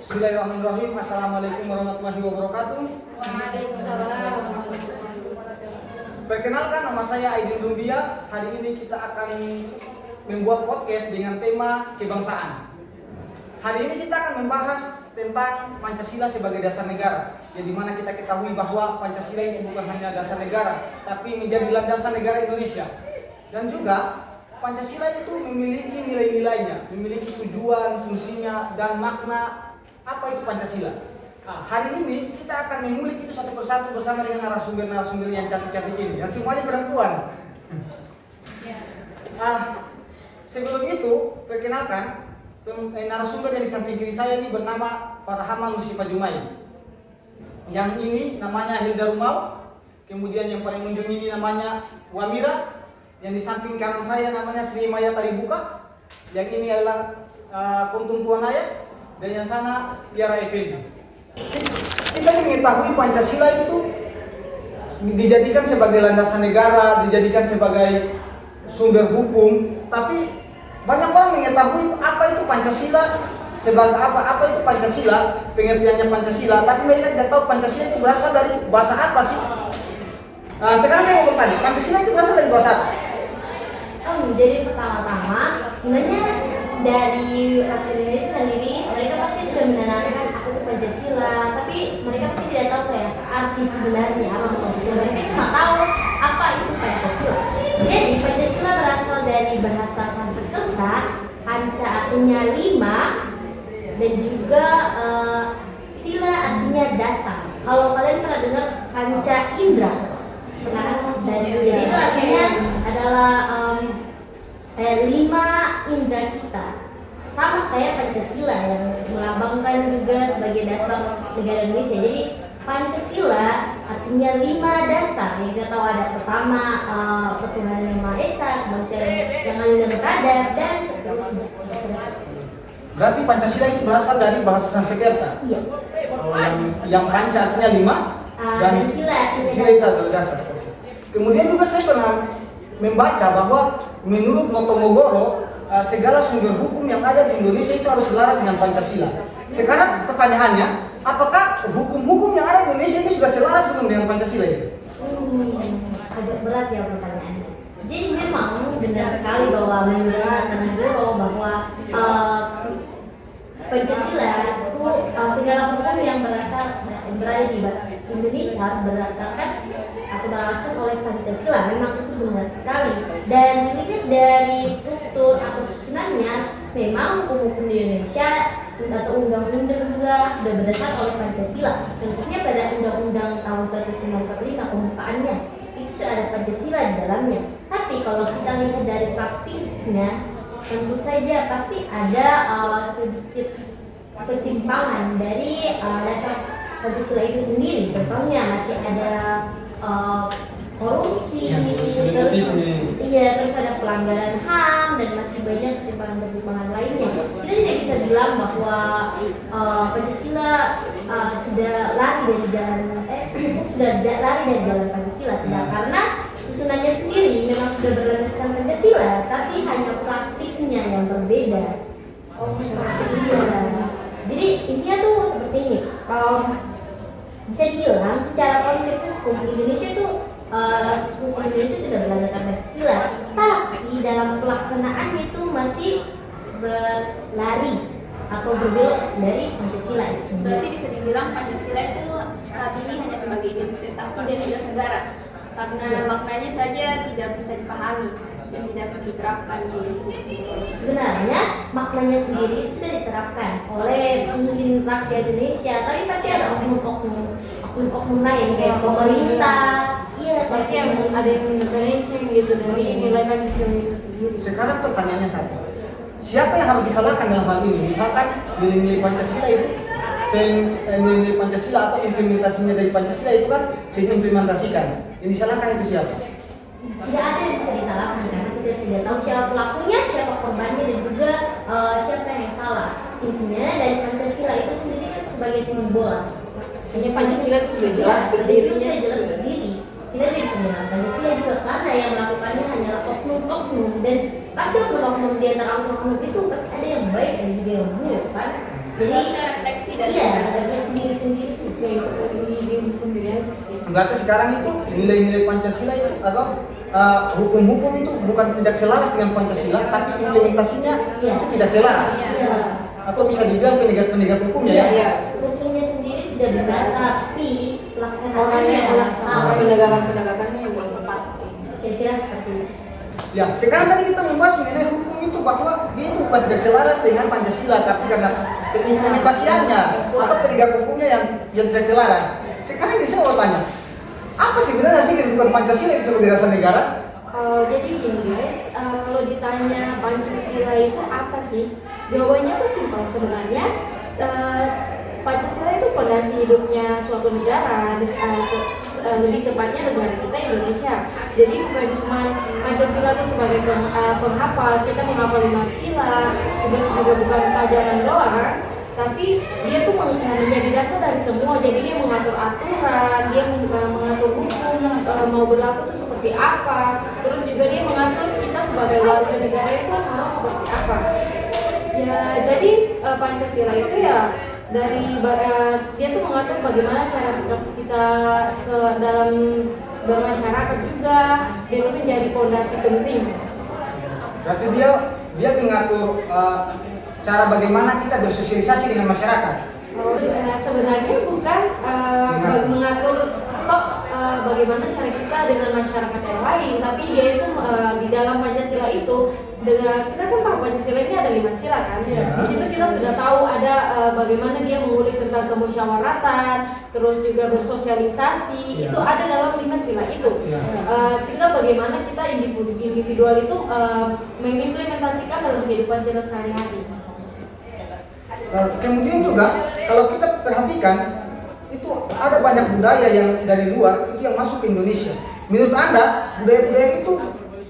Bismillahirrahmanirrahim. Assalamualaikum warahmatullahi wabarakatuh. Waalaikumsalam warahmatullahi wabarakatuh. Perkenalkan, nama saya Aidin Rumbia. Hari ini kita akan membuat podcast dengan tema kebangsaan. Hari ini kita akan membahas tentang Pancasila sebagai dasar negara. Ya, di mana kita ketahui bahwa Pancasila itu bukan hanya dasar negara, tapi menjadi landasan negara Indonesia. Dan juga Pancasila itu memiliki nilai-nilainya, memiliki tujuan, fungsinya, dan makna apa itu Pancasila. Nah, hari ini kita akan mengulik itu satu persatu bersama dengan narasumber-narasumber yang cantik-cantik ini. Yang semuanya perempuan. Sebelum itu, perkenalkan narasumber yang di samping kiri saya ini bernama Farhama Nusifa Jumai. Yang ini namanya Hilda Rumau. Kemudian yang paling ujung ini namanya Wamira. Yang di samping kanan saya namanya Sri Maya Taribuka. Yang ini adalah Kuntum Tuanaya. Dan yang sana Tiara Effendi. Kita mengetahui Pancasila itu dijadikan sebagai landasan negara, dijadikan sebagai sumber hukum. Tapi banyak orang mengetahui apa itu Pancasila, sebagai apa itu Pancasila, pengertiannya Pancasila. Tapi mereka tidak tahu Pancasila itu berasal dari bahasa apa sih? Sekarang saya mau bertanya, Pancasila itu berasal dari bahasa apa? Jadi pertama-tama sebenarnya dari rakyat Indonesia sendiri mereka pasti sudah menanamkan aku itu Pancasila, tapi mereka pasti tidak tahu kayak arti sebenarnya apa itu Pancasila. Mereka cuma tahu apa itu Pancasila. Jadi Pancasila berasal dari bahasa Sanskerta, panca artinya 5 dan juga sila artinya dasar. Kalau kalian pernah dengar panca indera, pernah kan? Jadi itu artinya adalah 5 indera kita. Sama saya Pancasila yang melambangkan juga sebagai dasar negara Indonesia. Jadi Pancasila artinya 5 dasar. Yang kita tahu ada pertama ketuhanan yang Maha Esa, kemanusiaan yang adil dan beradab, dan seterusnya. Berarti Pancasila itu berasal dari bahasa Sanskerta. Iya. Yang panca artinya 5 dan sila itu adalah dasar. Kemudian juga saya pernah membaca bahwa menurut Notomogoro segala sumber hukum yang ada di Indonesia itu harus selaras dengan Pancasila. Sekarang pertanyaannya, apakah hukum-hukum yang ada di Indonesia ini sudah selaras belum dengan Pancasila itu? Agak berat ya pertanyaannya. Jadi memang benar sekali bahwa menurut Notomogoro bahwa Pancasila itu segala hukum yang berada di Indonesia berdasarkan atau berasal oleh Pancasila. Memang itu benar sekali. Dan dilihat dari struktur atau susunannya, memang hukum-hukum di Indonesia atau undang-undang juga sudah berdasar oleh Pancasila. Tentunya pada Undang-Undang tahun 1945 pembukaannya itu sudah ada Pancasila di dalamnya. Tapi kalau kita lihat dari praktiknya, tentu saja pasti ada sedikit pertimbangan dari dasar Pancasila itu sendiri. Contohnya masih ada korupsi, terus ada pelanggaran HAM dan masih banyak pertimbangan lainnya. Kita tidak bisa bilang bahwa Pancasila sudah lari dari jalan Pancasila, tidak, karena susunannya sendiri memang sudah berlandaskan Pancasila, tapi hanya praktiknya yang berbeda. Jadi intinya tuh seperti ini. Bisa dibilang secara konsep hukum Indonesia itu hukum Indonesia sudah berlandaskan Pancasila, tapi dalam pelaksanaannya itu masih berlari atau berbelok dari Pancasila itu sendiri. Berarti bisa dibilang Pancasila itu saat ini hanya sebagai identitas negara, karena maknanya saja tidak bisa dipahami dan tidak dapat diterapkan di. Sebenarnya maknanya sendiri sudah diterapkan oleh mungkin rakyat Indonesia, tapi pasti ada oknum lain kayak pemerintah. Iya, Pasti ada yang menyelewengkan gitu dari nilai Pancasila itu sendiri. Sekarang pertanyaannya satu, siapa yang harus disalahkan dalam hal ini? Misalkan nilai-nilai Pancasila itu, nilai Pancasila atau implementasinya dari Pancasila itu kan sudah diimplementasikan. Yang disalahkan itu siapa? Tidak ada yang bisa disalahkan karena kita tidak tahu siapa pelakunya, siapa korbannya, dan juga siapa yang salah. Intinya dari Pancasila itu sendiri kan sebagai simbol. Jadi Pancasila itu sudah jelas berdirinya. Sudah jelas berdiri. Kita tidak bisa menyalahkan Pancasila juga karena yang melakukannya hanyalah oknum-oknum, dan pasti oknum-oknum di antara oknum-oknum itu pasti ada yang baik dan juga yang buruk kan. Jadi refleksi dari Iya, dari sendiri-sendiri sih. Ya itu dari diri sendiri aja sih. Berarti sekarang itu nilai-nilai Pancasila itu atau hukum-hukum itu bukan tidak selaras dengan Pancasila, tapi implementasinya Iya. itu tidak selaras. Iya. Atau bisa dibilang penegak-penegak hukumnya ya. Iya. Hukumnya sendiri sudah benar, tapi Orangnya pelaksanaannya sama penegakannya yang belum tepat. kira-kira seperti itu. Ya, sekarang tadi kita membahas mengenai hukum itu bahwa dia itu bukan tidak selaras dengan Pancasila, tapi karena pengimplementasiannya atau penegak hukumnya yang tidak selaras. Sekarang saya mau tanya, apa sebenarnya sih kedudukan Pancasila itu sebagai dasar negara? Jadi gini guys, kalau ditanya Pancasila itu apa sih? Jawabannya tuh simpel sebenarnya. Pancasila itu fondasi hidupnya suatu negara, lebih tepatnya negara kita Indonesia. Jadi bukan cuma Pancasila itu sebagai penghafal, kita menghafal 5 sila, terus juga bukan pelajaran doang, tapi dia tuh menjadi dasar dari semua. Jadi dia mengatur aturan, dia mengatur hukum, mau berlaku itu seperti apa, terus juga dia mengatur kita sebagai warga negara itu harus seperti apa. Ya, jadi Pancasila itu ya dia tuh mengatur bagaimana cara sikap kita ke dalam bermasyarakat juga. Dia itu menjadi fondasi penting. Berarti dia mengatur cara bagaimana kita bersosialisasi dengan masyarakat. Sebenarnya bukan mengatur bagaimana cara kita dengan masyarakat yang lain, tapi dia itu di dalam Pancasila itu kita kan tahu Pancasila ini ada 5 sila kan. Ya. Di situ kita sudah tahu ada bagaimana dia mengulik tentang kemusyawaratan, terus juga bersosialisasi. Ya. Itu ada dalam 5 sila itu. Ya. Tinggal bagaimana kita individual itu mengimplementasikan dalam kehidupan kita sehari-hari. Kemudian juga kalau kita perhatikan itu ada banyak budaya yang dari luar itu yang masuk ke Indonesia. Menurut Anda budaya-budaya itu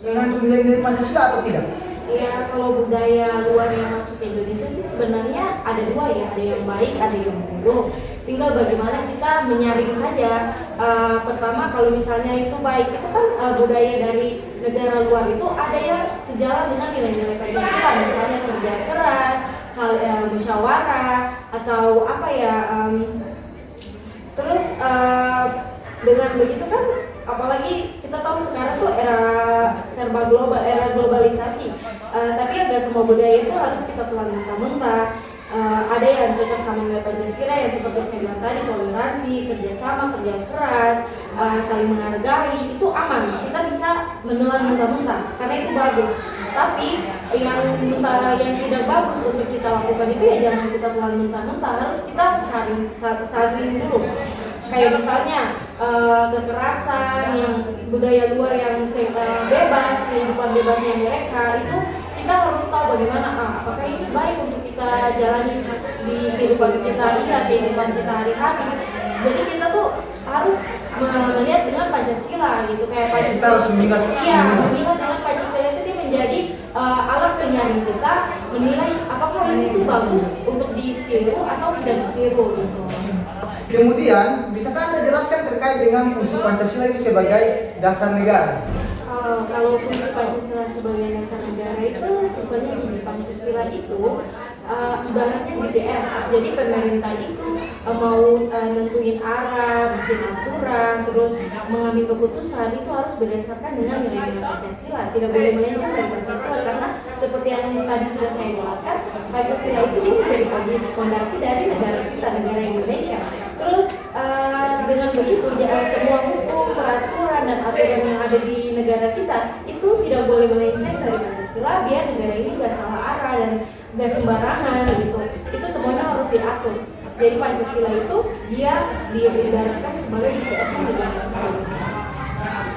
mengandung nilai-nilai Pancasila atau tidak? Ya, kalau budaya luar yang masuk ke Indonesia sih sebenarnya ada dua ya, ada yang baik, ada yang buruk. Tinggal bagaimana kita menyaring saja. Pertama, kalau misalnya itu baik, itu kan budaya dari negara luar itu ada yang sejalan dengan nilai-nilai Pancasila, misalnya kerja keras, musyawarah, atau apa ya. Terus dengan begitu kan, apalagi kita tahu sekarang tuh era serba global, era globalisasi. Tapi nggak semua budaya itu harus kita telan mentah-mentah. Ada yang cocok sama nilai Pancasila yang seperti saya bilang tadi, toleransi, kerjasama, kerja keras, saling menghargai, itu aman. Kita bisa menelan mentah-mentah karena itu bagus. Tapi yang tidak bagus untuk kita lakukan itu ya jangan kita telan mentah-mentah, harus kita saling dulu. Kayak misalnya kekerasan, yang budaya luar yang bebas, kehidupan bebasnya mereka itu kita harus tahu bagaimana apakah ini baik untuk kita jalani di kehidupan kita kehidupan kita hari-hari. Jadi kita tuh harus melihat dengan Pancasila gitu, kayak Pancasila. Kita harus memilah. Iya, memilah dengan Pancasila itu dia menjadi alat penyaring kita menilai apakah ini tuh bagus untuk ditiru atau tidak ditiru gitu. Kemudian, bisakah Anda jelaskan terkait dengan fungsi Pancasila itu sebagai dasar negara? Kalau fungsi Pancasila sebagai dasar negara itu sebenarnya gini, Pancasila itu ibaratnya GPS. Jadi pemerintah itu mau nentuin arah, bikin aturan, terus mengambil keputusan itu harus berdasarkan dengan nilai-nilai Pancasila. Tidak boleh melenceng dari Pancasila karena seperti yang tadi sudah saya jelaskan, Pancasila itu dia menjadi fondasi dari negara kita, negara Indonesia. Terus dengan begitu semua hukum, peraturan dan aturan yang ada di negara kita itu tidak boleh melenceng dari Pancasila biar negara ini nggak salah arah dan nggak sembarangan gitu. Itu semuanya harus diatur. Jadi Pancasila itu dia diibaratkan sebagai GPS negara.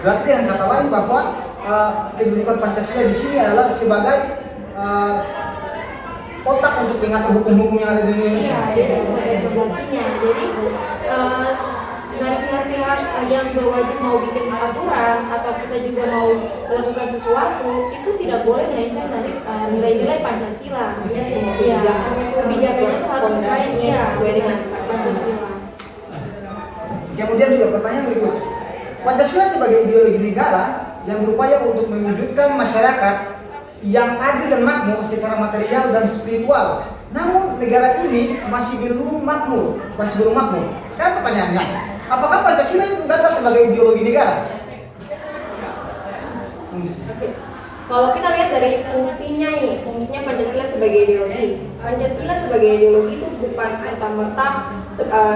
Berarti dengan kata lain bahwa kedudukan Pancasila di sini adalah sebagai otak untuk mengatur hukum-hukum yang ada di Indonesia. Iya, dia sebagai fondasinya. Jadi dari pihak-pihak yang berwajib mau bikin aturan atau kita juga mau melakukan sesuatu itu tidak boleh melenceng dari nilai-nilai Pancasila. Iya, kebijakannya itu harus sesuai dengan Pancasila. Kemudian juga pertanyaan berikut, Pancasila sebagai ideologi negara yang berupaya untuk mewujudkan masyarakat yang adil dan makmur secara material dan spiritual Namun negara ini masih belum makmur. Sekarang pertanyaannya, apakah Pancasila itu gagal sebagai ideologi negara? Kalau kita lihat dari fungsinya fungsinya Pancasila sebagai ideologi. Pancasila sebagai ideologi itu bukan serta-merta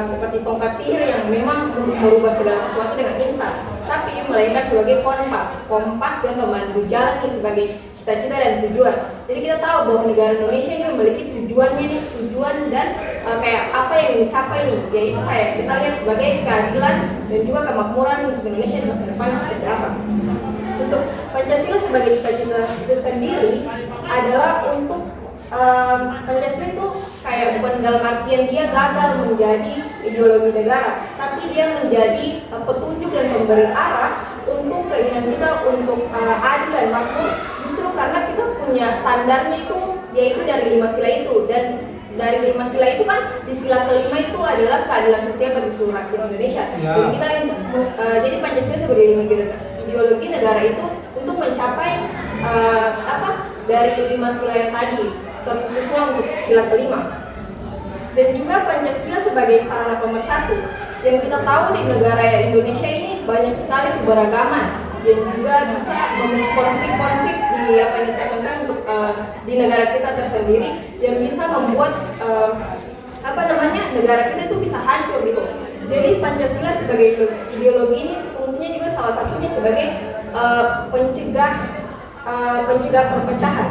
seperti tongkat sihir yang memang untuk merubah segala sesuatu dengan instan, tapi melainkan sebagai kompas dan membantu jalan sebagai cita-cita dan tujuan. Jadi kita tahu bahwa negara Indonesia ini memiliki tujuan dan kayak apa yang dicapai yaitu kayak kita lihat sebagai keadilan dan juga kemakmuran untuk Indonesia di masa depan seperti apa. Untuk Pancasila sebagai cita-cita itu sendiri adalah untuk Pancasila itu kayak bukan dalam artian dia gagal menjadi ideologi negara, tapi dia menjadi petunjuk dan pemberi arah untuk keinginan kita untuk adil dan makmur, justru karena kita punya standarnya itu yaitu dari 5 sila itu, dan dari 5 sila itu kan di sila kelima itu adalah keadilan sosial bagi seluruh rakyat Indonesia. Ya. Dan kita jadi Pancasila sebagai ideologi negara itu untuk mencapai dari 5 sila yang tadi, terkhususnya untuk sila kelima. Dan juga Pancasila sebagai sarana pemersatu. Yang kita tahu di negara Indonesia ini banyak sekali keberagaman yang juga bisa memicu konflik-konflik untuk di negara kita tersendiri yang bisa membuat negara kita itu bisa hancur gitu. Jadi Pancasila sebagai ideologi ini fungsinya juga salah satunya sebagai pencegah perpecahan.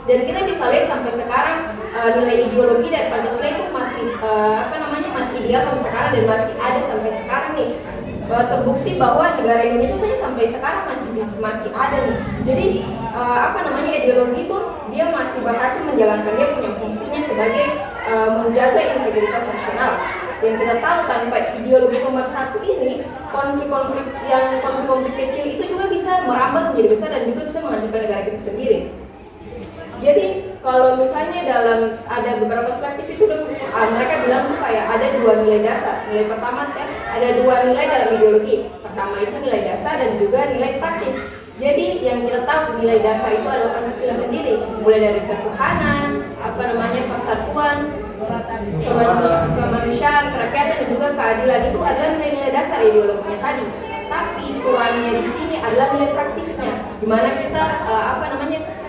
Dan kita bisa lihat sampai sekarang nilai ideologi dari Pancasila itu masih masih ideal sampai sekarang dan masih ada sampai sekarang nih. Terbukti bahwa negara Indonesia saja sampai sekarang masih ada nih. Jadi ideologi itu dia masih berhasil menjalankan dia punya fungsinya sebagai menjaga integritas nasional. Dan kita tahu tanpa ideologi pemersatu ini konflik-konflik kecil itu juga bisa merambat menjadi besar dan juga bisa menghancurkan negara kita sendiri. Jadi kalau misalnya ada beberapa perspektif itu mereka bilang tuh kayak ada 2 nilai dasar. Nilai pertama ada 2 nilai dalam ideologi. Pertama itu nilai dasar dan juga nilai praktis. Jadi yang kita tahu nilai dasar itu adalah Pancasila sendiri, mulai dari ketuhanan, persatuan, kemanusiaan, kerakyatan dan juga keadilan itu adalah nilai-nilai dasar ideologinya tadi. Tapi kurangnya di sini adalah nilai praktisnya, di mana kita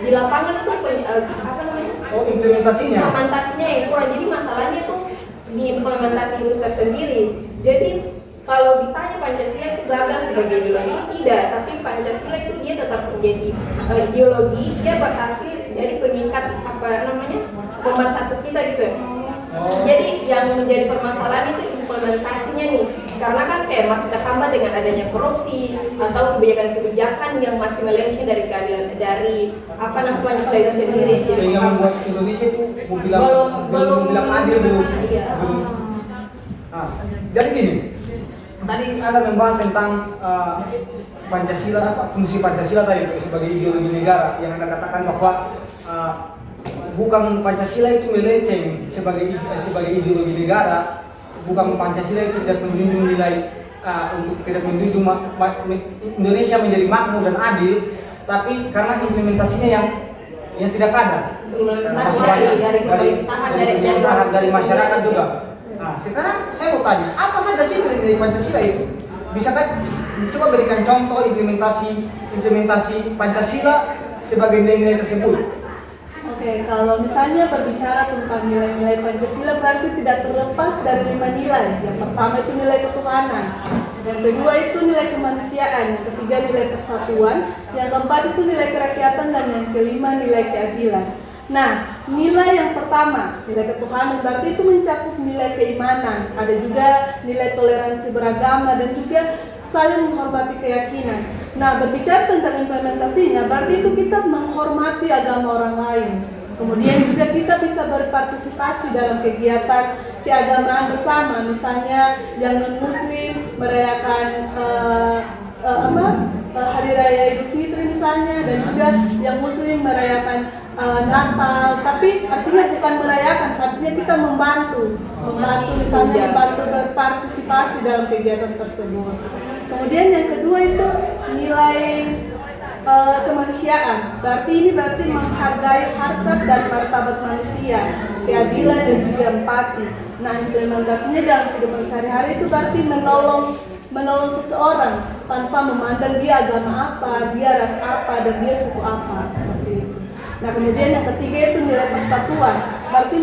di lapangan itu implementasinya yang kurang. Jadi masalahnya itu di implementasi itu tersendiri. Jadi kalau ditanya Pancasila itu gagal sebagai ideologi, tidak, tapi Pancasila itu dia tetap menjadi ideologi, dia berhasil jadi pengikat pemersatu kita gitu ya. Jadi yang menjadi permasalahan itu implementasinya nih, karena kan kayak masih terhambat dengan adanya korupsi atau kebijakan-kebijakan yang masih melenceng dari keadilan dari Pancasila itu sendiri. Sehingga membuat Indonesia itu belum bilang adil belum. Jadi gini, tadi Anda membahas tentang Pancasila, fungsi Pancasila tadi sebagai ideologi negara, yang Anda katakan bahwa bukan Pancasila itu melenceng sebagai ideologi negara, bukan Pancasila itu tidak menjunjung nilai untuk tidak menjunjung Indonesia menjadi makmur dan adil, tapi karena implementasinya yang tidak ada. Dari pemerintahan, dari masyarakat juga. Nah, sekarang saya mau tanya, apa saja sih dari Pancasila itu? Bisakah coba berikan contoh implementasi Pancasila sebagai nilai-nilai tersebut? Oke, kalau misalnya berbicara tentang nilai-nilai Pancasila berarti tidak terlepas dari 5 nilai. Yang pertama itu nilai ketuhanan, yang kedua itu nilai kemanusiaan, yang ketiga nilai persatuan, yang keempat itu nilai kerakyatan, dan yang kelima nilai keadilan. Nah, nilai yang pertama, nilai ketuhanan, berarti itu mencakup nilai keimanan, ada juga nilai toleransi beragama, dan juga saling menghormati keyakinan. Nah, berbicara tentang implementasinya, berarti itu kita menghormati agama orang lain. Kemudian juga kita bisa berpartisipasi dalam kegiatan keagamaan bersama, misalnya yang non-muslim merayakan Hari Raya Idul Fitri misalnya, dan juga yang muslim merayakan Natal. Tapi artinya bukan merayakan, artinya kita membantu misalnya membantu berpartisipasi dalam kegiatan tersebut. Kemudian yang kedua itu nilai kemanusiaan. Berarti ini menghargai harkat dan martabat manusia, keadilan dan juga empati. Nah, implementasinya dalam kehidupan sehari-hari itu berarti menolong seseorang tanpa memandang dia agama apa, dia ras apa, dan dia suku apa, seperti itu. Nah, kemudian yang ketiga itu nilai persatuan. Berarti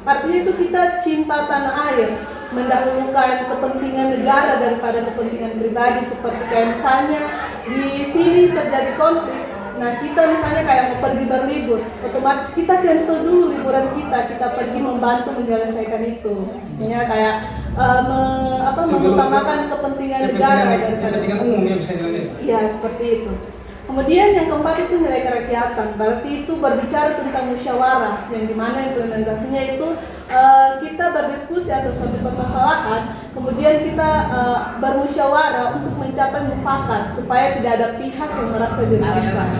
artinya itu kita cinta tanah air, mendahulukan kepentingan negara daripada kepentingan pribadi. Seperti kayak misalnya di sini terjadi konflik, nah kita misalnya kayak mau pergi berlibur, otomatis kita cancel dulu liburan kita pergi membantu menyelesaikan itu. Ya kayak mengutamakan kepentingan negara dan kepentingan umum ya bisa dibilang. Iya, seperti itu. Kemudian yang keempat itu nilai kerakyatan. Berarti itu berbicara tentang musyawarah, yang dimana implementasinya itu kita berdiskusi atau suatu permasalahan, kemudian kita bermusyawarah untuk mencapai mufakat supaya tidak ada pihak yang merasa dirugikan.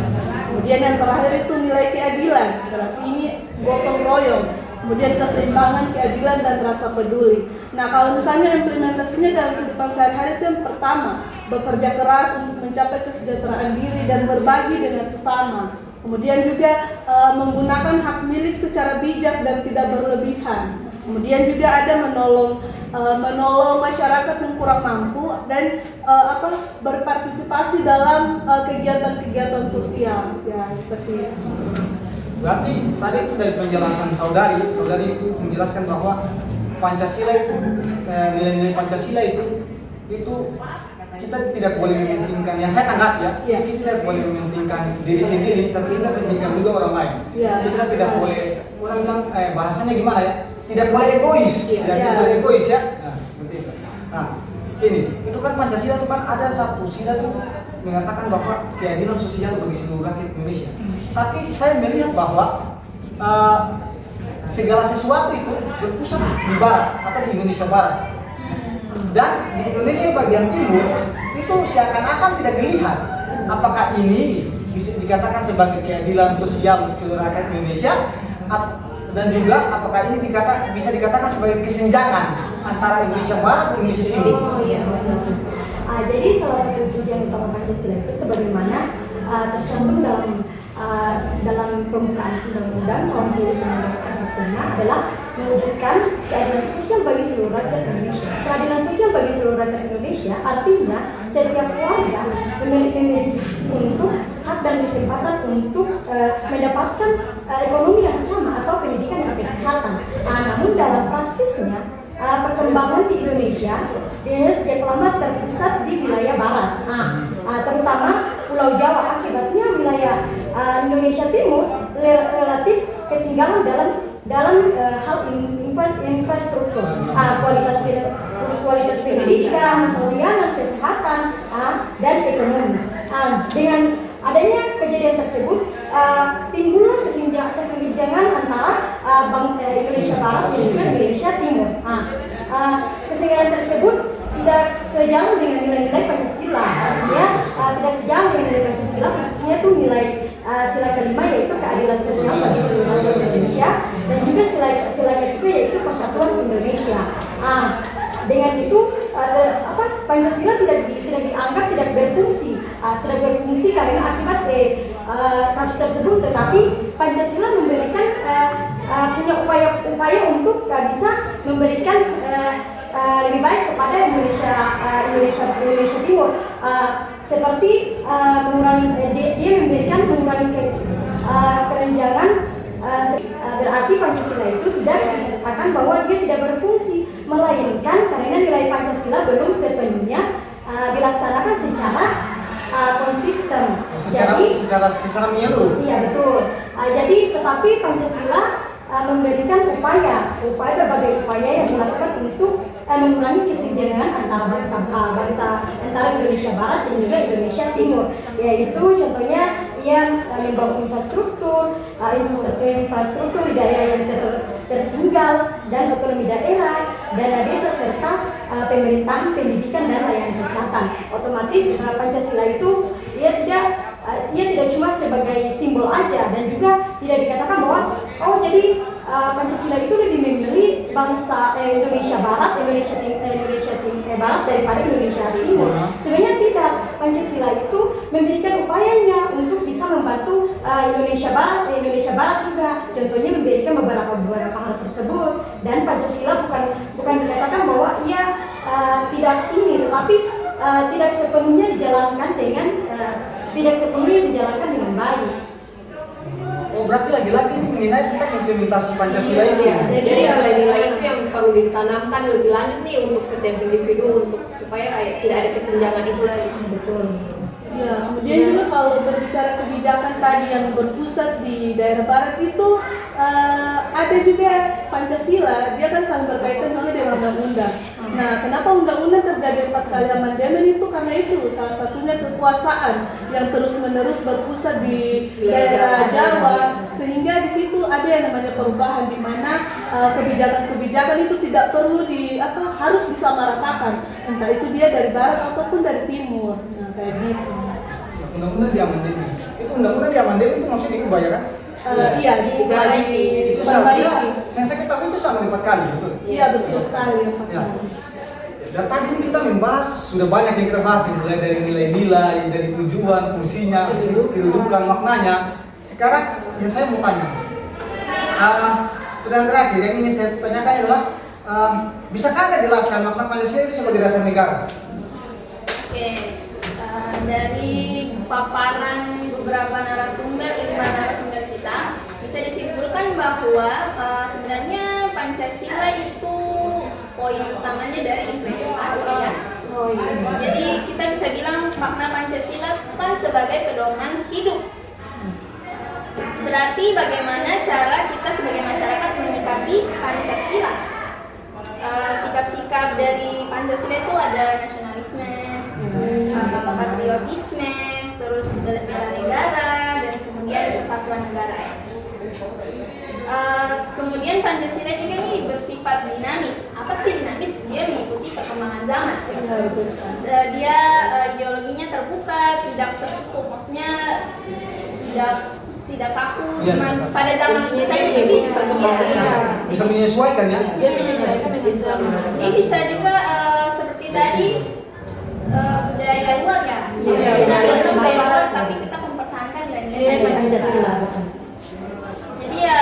Kemudian yang terakhir itu nilai keadilan. Berarti ini gotong royong. Kemudian keseimbangan, keadilan, dan rasa peduli. Nah, kalau misalnya implementasinya dalam kehidupan sehari-hari itu yang pertama, bekerja keras untuk mencapai kesejahteraan diri dan berbagi dengan sesama. Kemudian juga menggunakan hak milik secara bijak dan tidak berlebihan. Kemudian juga ada menolong masyarakat yang kurang mampu dan berpartisipasi dalam kegiatan-kegiatan sosial. Ya, seperti itu. Berarti tadi itu dari penjelasan saudari itu menjelaskan bahwa Pancasila itu nilai-nilai Pancasila itu kita tidak boleh mementingkan, yang saya anggap ya, kita tidak boleh mementingkan diri sendiri, tapi kita mementingkan juga orang lain. Kita tidak boleh, orang bilang bahasanya gimana ya, tidak boleh egois, tidak boleh egois ya. Nah, seperti itu. Nah, itu kan Pancasila itu kan ada satu sila tuh mengatakan bahwa keadilan sosial bagi seluruh rakyat Indonesia. Tapi saya melihat bahwa segala sesuatu itu berpusat di barat atau di Indonesia Barat. Dan di Indonesia bagian timur itu seakan-akan tidak dilihat apakah ini bisa dikatakan sebagai keadilan sosial untuk seluruh rakyat Indonesia, dan juga apakah ini bisa dikatakan sebagai kesenjangan antara Indonesia Barat dan Indonesia Timur. Oh iya, benar. Jadi salah satu tujuan utama Pancasila itu sebagaimana tercantum dalam pembukaan undang-undang tahun 1945 adalah mewujudkan keadilan sosial bagi seluruh rakyat Indonesia. Keadilan sosial bagi seluruh rakyat Indonesia artinya setiap warga memiliki untuk hak dan kesempatan untuk mendapatkan ekonomi yang sama atau pendidikan dan kesehatan. Namun dalam praktisnya perkembangan di Indonesia sejak lama terpusat di wilayah barat, terutama Pulau Jawa. Akibatnya wilayah Indonesia Timur relatif ketinggalan dalam hal infrastruktur, kualitas pendidikan, pelayanan kesehatan, dan ekonomi. Dengan adanya kejadian tersebut, timbullah kesenjangan antara Indonesia Barat dan juga Indonesia Timur. Kesenjangan tersebut tidak sejalan dengan nilai-nilai Pancasila. Artinya tidak sejalan dengan nilai Pancasila, khususnya tuh nilai sila kelima yaitu keadilan sosial bagi seluruh rakyat Indonesia, dan juga sila ketiga yaitu persatuan Indonesia. Dengan itu Pancasila tidak dianggap tidak berfungsi karena akibat kasus tersebut. Tetapi Pancasila memberikan punya upaya untuk bisa memberikan lebih baik kepada Indonesia Timur, seperti dia mengurangi kerenjangan. Berarti Pancasila itu tidak dikatakan bahwa dia tidak berfungsi, melainkan karena nilai Pancasila belum sepenuhnya dilaksanakan secara konsisten. Secara menyeluruh. Iya, betul. Jadi tetapi Pancasila memberikan berbagai upaya yang dilakukan untuk mengurangi kesenjangan antara bangsa antara Indonesia Barat dan juga Indonesia Timur, yaitu contohnya yang membangun infrastruktur di daerah yang tertinggal dan otonomi daerah, dana desa, serta pemerintahan, pendidikan, dan layanan kesehatan. Otomatis Pancasila itu ia ia tidak cuma sebagai simbol aja, dan juga tidak dikatakan bahwa oh jadi Pancasila itu lebih memilih bangsa Indonesia Barat, Barat daripada Indonesia Timur. Sebenarnya tidak. Pancasila itu memberikan upayanya untuk bisa membantu Indonesia Barat juga. Contohnya memberikan beberapa hal tersebut. Dan Pancasila bukan dikatakan bahwa ia tidak ini, tetapi tidak sepenuhnya dijalankan dengan baik. Oh, berarti lagi-lagi ini mengenai tentang implementasi Pancasila itu. Jadi nilai-nilai itu yang perlu ditanamkan lebih lanjut nih untuk setiap individu supaya tidak ada kesenjangan itu lagi. Betul. Ya, kemudian juga kalau berbicara kebijakan tadi yang berpusat di daerah barat itu ada juga Pancasila, dia kan saling berkaitan juga dengan undang-undang. Nah, kenapa undang-undang terjadi 4 kali amandemen itu? Karena itu salah satunya kekuasaan yang terus-menerus berpusat di daerah Jawa, sehingga di situ ada yang namanya perubahan di mana kebijakan-kebijakan itu tidak perlu harus disamaratakan, entah itu dia dari barat ataupun dari timur. Nah, kayak gitu. Undang-undang di amandemen. Itu undang-undang di amandemen itu maksudnya diubah ya kan? Iya, diubah Itu saya ketahui itu sama 4 kali, betul? Iya, betul sekali. Ya. Dan tadi ini kita membahas, sudah banyak yang kita bahas, mulai dari nilai-nilai, dari tujuan, fungsinya, kedudukan, maknanya. Sekarang yang saya mau tanya, dan terakhir yang ingin saya tanyakan adalah, bisakah Anda jelaskan makna Pancasila itu sebagai dasar negara? Oke, dari paparan beberapa narasumber, 5 narasumber kita, bisa disimpulkan bahwa sebenarnya Pancasila itu poin utamanya dari implementasi ya. Jadi kita bisa bilang makna Pancasila kan sebagai pedoman hidup. Berarti bagaimana cara kita sebagai masyarakat menyikapi Pancasila. Sikap-sikap dari Pancasila itu ada nasionalisme, patriotisme, terus bela negara, dan kemudian persatuan negara ya. Kemudian Pancasila juga nih bersifat dinamis. Apa sih dinamis? Dia mengikuti perkembangan zaman. Dia ideologinya terbuka, tidak tertutup. Maksudnya tidak kaku. Cuman pada zaman ini saja lebih perkembangan. Bisa menyesuaikan ya? Dia menyesuaikan dengan zaman. Ini bisa juga seperti tadi budaya luar ya. Bisa budaya luar, tapi kita mempertahankan nilai-nilai Pancasila. Jadi ya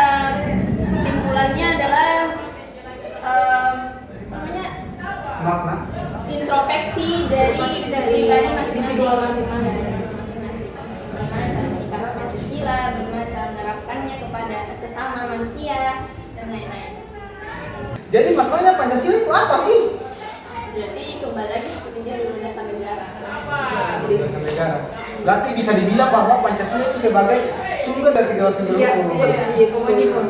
kesimpulannya adalah Makna? introspeksi dari pribadi masing-masing. Bagaimana cara menyikapi Pancasila, bagaimana cara menerapkannya kepada sesama manusia dan lain-lain. Jadi maknanya Pancasila itu apa sih? Jadi kembali lagi seperti dia di dasar negara. Dasar negara. Berarti bisa dibilang bahwa Pancasila itu sebagai sumber dari segala sumber hukum.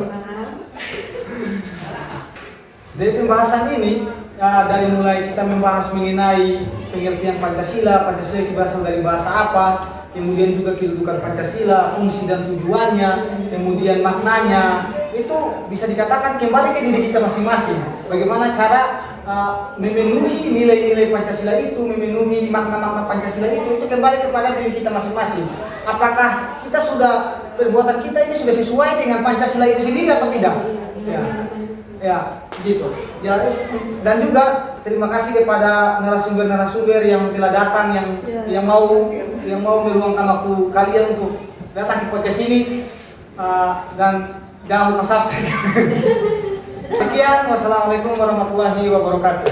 Dari pembahasan ini, dari mulai kita membahas mengenai pengertian Pancasila itu berasal dari bahasa apa, kemudian juga kedudukan Pancasila, fungsi dan tujuannya, kemudian maknanya, itu bisa dikatakan kembali ke diri kita masing-masing. Bagaimana cara memenuhi nilai-nilai Pancasila itu, memenuhi makna-makna Pancasila itu kembali kepada diri kita masing-masing. Apakah kita perbuatan kita ini sudah sesuai dengan Pancasila itu sendiri atau tidak? Ya, gitu. Ya, dan juga terima kasih kepada narasumber-narasumber yang telah datang, yang mau meluangkan waktu kalian untuk datang ke podcast ini, dan jangan lupa subscribe. Sekian, wassalamualaikum warahmatullahi wabarakatuh.